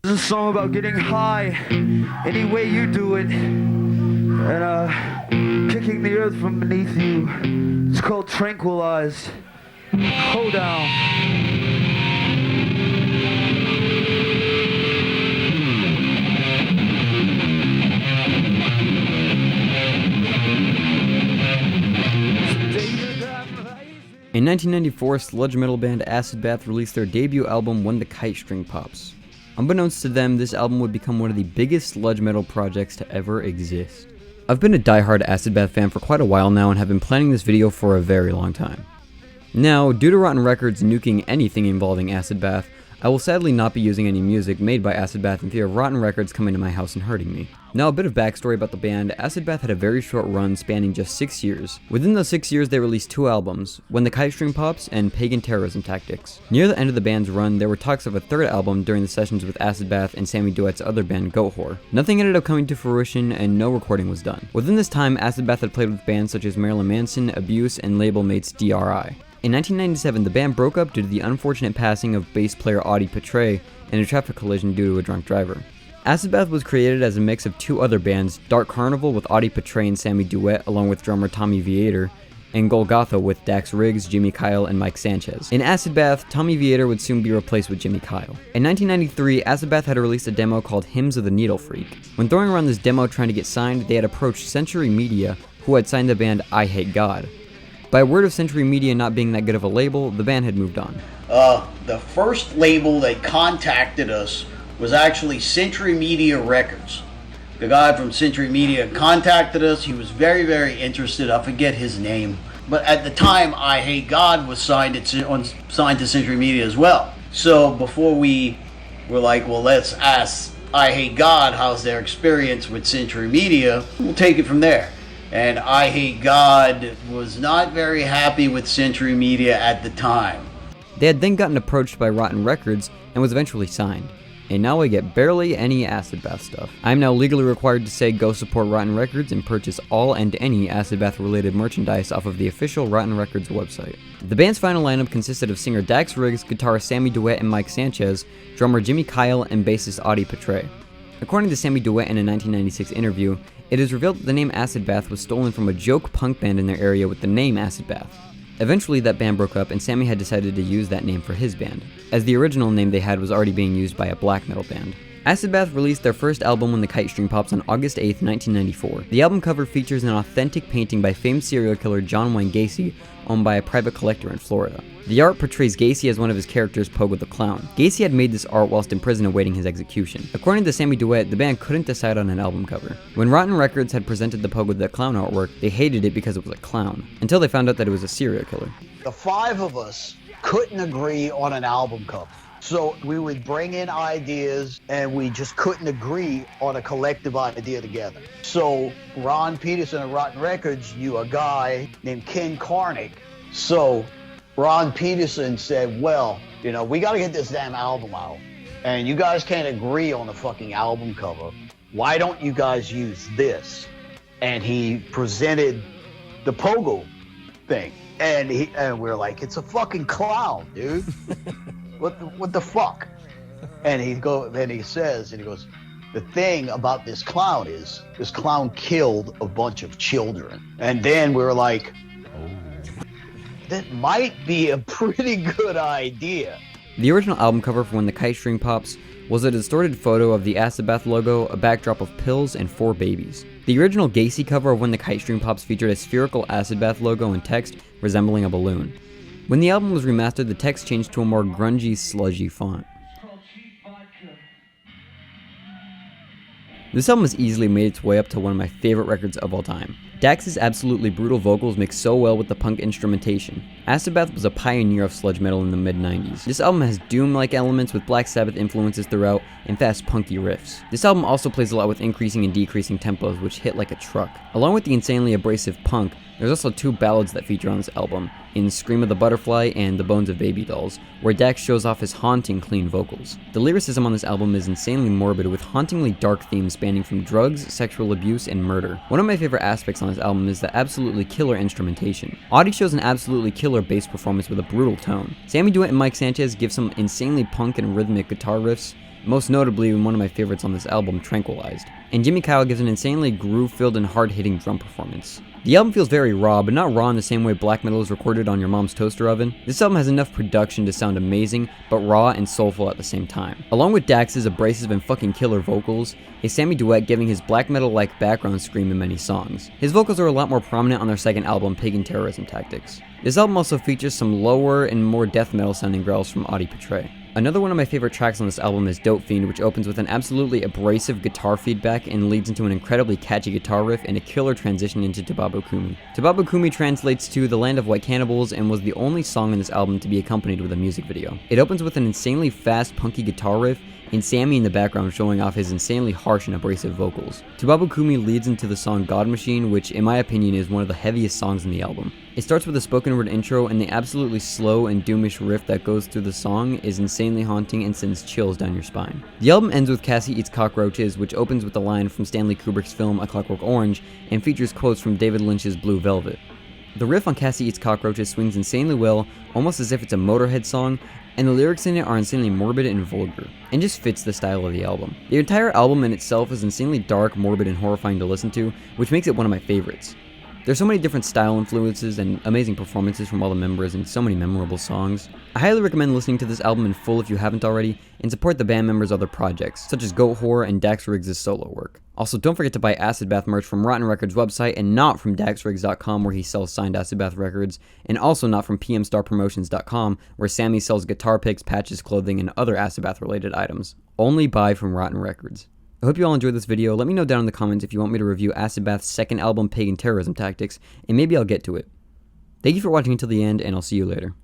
This is a song about getting high any way you do it, and kicking the earth from beneath you. It's called Tranquilized. Hold down. In 1994, sludge metal band Acid Bath released their debut album When the Kite String Pops. Unbeknownst to them, this album would become one of the biggest sludge metal projects to ever exist. I've been a diehard Acid Bath fan for quite a while now and have been planning this video for a very long time. Now, due to Rotten Records nuking anything involving Acid Bath, I will sadly not be using any music made by Acid Bath in fear of Rotten Records coming to my house and hurting me. Now, a bit of backstory about the band. Acid Bath had a very short run spanning just 6 years. Within those 6 years, they released 2 albums, When the Kite String Pops and Pagan Terrorism Tactics. Near the end of the band's run, there were talks of a third album during the sessions with Acid Bath and Sammy Duette's other band, Goat Whore. Nothing ended up coming to fruition and no recording was done. Within this time, Acid Bath had played with bands such as Marilyn Manson, Abuse, and label mates DRI. In 1997, the band broke up due to the unfortunate passing of bass player Audie Petray in a traffic collision due to a drunk driver. Acid Bath was created as a mix of 2 other bands, Dark Carnival with Audie Petray and Sammy Duette along with drummer Tommy Viator, and Golgotha with Dax Riggs, Jimmy Kyle, and Mike Sanchez. In Acid Bath, Tommy Viator would soon be replaced with Jimmy Kyle. In 1993, Acid Bath had released a demo called Hymns of the Needle Freak. When throwing around this demo trying to get signed, they had approached Century Media, who had signed the band I Hate God. By word of Century Media not being that good of a label, the band had moved on. The first label that contacted us was actually Century Media Records. The guy from Century Media contacted us. He was very, very interested. I forget his name. But at the time, I Hate God was signed to Century Media as well. So before we were like, well, let's ask I Hate God how's their experience with Century Media, we'll take it from there. And I Hate God was not very happy with Century Media at the time. They had then gotten approached by Rotten Records and was eventually signed. And now I get barely any Acid Bath stuff. I am now legally required to say go support Rotten Records and purchase all and any Acid Bath related merchandise off of the official Rotten Records website. The band's final lineup consisted of singer Dax Riggs, guitarist Sammy Duette and Mike Sanchez, drummer Jimmy Kyle, and bassist Audie Petray. According to Sammy Duette in a 1996 interview, it is revealed that the name Acid Bath was stolen from a joke punk band in their area with the name Acid Bath. Eventually that band broke up and Sammy had decided to use that name for his band, as the original name they had was already being used by a black metal band. Acid Bath released their first album When the Kite String Pops on August 8, 1994. The album cover features an authentic painting by famed serial killer John Wayne Gacy, owned by a private collector in Florida. The art portrays Gacy as one of his characters, Pogo the Clown. Gacy had made this art whilst in prison awaiting his execution. According to Sammy Duette, the band couldn't decide on an album cover. When Rotten Records had presented the Pogo the Clown artwork, they hated it because it was a clown, until they found out that it was a serial killer. The 5 of us couldn't agree on an album cover. So we would bring in ideas and we just couldn't agree on a collective idea together. So Ron Peterson of Rotten Records knew a guy named Ken Carnick. So Ron Peterson said, well, you know, we got to get this damn album out. And you guys can't agree on the fucking album cover. Why don't you guys use this? And he presented the Pogo thing. And we're like, it's a fucking clown, dude. What the fuck? And he says, the thing about this clown is this clown killed a bunch of children. And then we were like, oh, that might be a pretty good idea. The original album cover for When the Kite String Pops was a distorted photo of the Acid Bath logo, a backdrop of pills, and 4 babies. The original Gacy cover of When the Kite String Pops featured a spherical Acid Bath logo and text resembling a balloon. When the album was remastered, the text changed to a more grungy, sludgy font. This album has easily made its way up to one of my favorite records of all time. Dax's absolutely brutal vocals mix so well with the punk instrumentation. Acid Bath was a pioneer of sludge metal in the mid-90s. This album has doom-like elements with Black Sabbath influences throughout and fast punky riffs. This album also plays a lot with increasing and decreasing tempos which hit like a truck. Along with the insanely abrasive punk, There's also 2 ballads that feature on this album, in Scream of the Butterfly and The Bones of Baby Dolls, where Dax shows off his haunting clean vocals. The lyricism on this album is insanely morbid with hauntingly dark themes spanning from drugs, sexual abuse, and murder. One of my favorite aspects on this album is the absolutely killer instrumentation. Audie shows an absolutely killer bass performance with a brutal tone. Sammy Duet and Mike Sanchez give some insanely punk and rhythmic guitar riffs, most notably in one of my favorites on this album, Tranquilized. And Jimmy Kyle gives an insanely groove-filled and hard-hitting drum performance. The album feels very raw, but not raw in the same way black metal is recorded on your mom's toaster oven. This album has enough production to sound amazing, but raw and soulful at the same time. Along with Dax's abrasive and fucking killer vocals, is Sammy Duet giving his black metal-like background scream in many songs. His vocals are a lot more prominent on their second album, Pagan Terrorism Tactics. This album also features some lower and more death metal sounding growls from Audie Portray. Another one of my favorite tracks on this album is Dope Fiend, which opens with an absolutely abrasive guitar feedback and leads into an incredibly catchy guitar riff and a killer transition into Tababo Kumi. Tababo Kumi translates to The Land of White Cannibals and was the only song in this album to be accompanied with a music video. It opens with an insanely fast, punky guitar riff and Sammy in the background showing off his insanely harsh and abrasive vocals. Tababo Kumi leads into the song God Machine, which in my opinion is one of the heaviest songs in the album. It starts with a spoken word intro, and the absolutely slow and doomish riff that goes through the song is insanely haunting and sends chills down your spine. The album ends with Cassie Eats Cockroaches, which opens with a line from Stanley Kubrick's film A Clockwork Orange and features quotes from David Lynch's Blue Velvet. The riff on Cassie Eats Cockroaches swings insanely well, almost as if it's a Motorhead song, and the lyrics in it are insanely morbid and vulgar, and just fits the style of the album. The entire album in itself is insanely dark, morbid, and horrifying to listen to, which makes it one of my favorites. There's so many different style influences and amazing performances from all the members and so many memorable songs. I highly recommend listening to this album in full if you haven't already, and support the band members' other projects, such as Goat Horror and Dax Riggs' solo work. Also, don't forget to buy Acid Bath merch from Rotten Records website and not from daxriggs.com where he sells signed Acid Bath records, and also not from pmstarpromotions.com where Sammy sells guitar picks, patches, clothing, and other Acid Bath related items. Only buy from Rotten Records. I hope you all enjoyed this video. Let me know down in the comments if you want me to review Acid Bath's second album, Pagan Terrorism Tactics, and maybe I'll get to it. Thank you for watching until the end, and I'll see you later.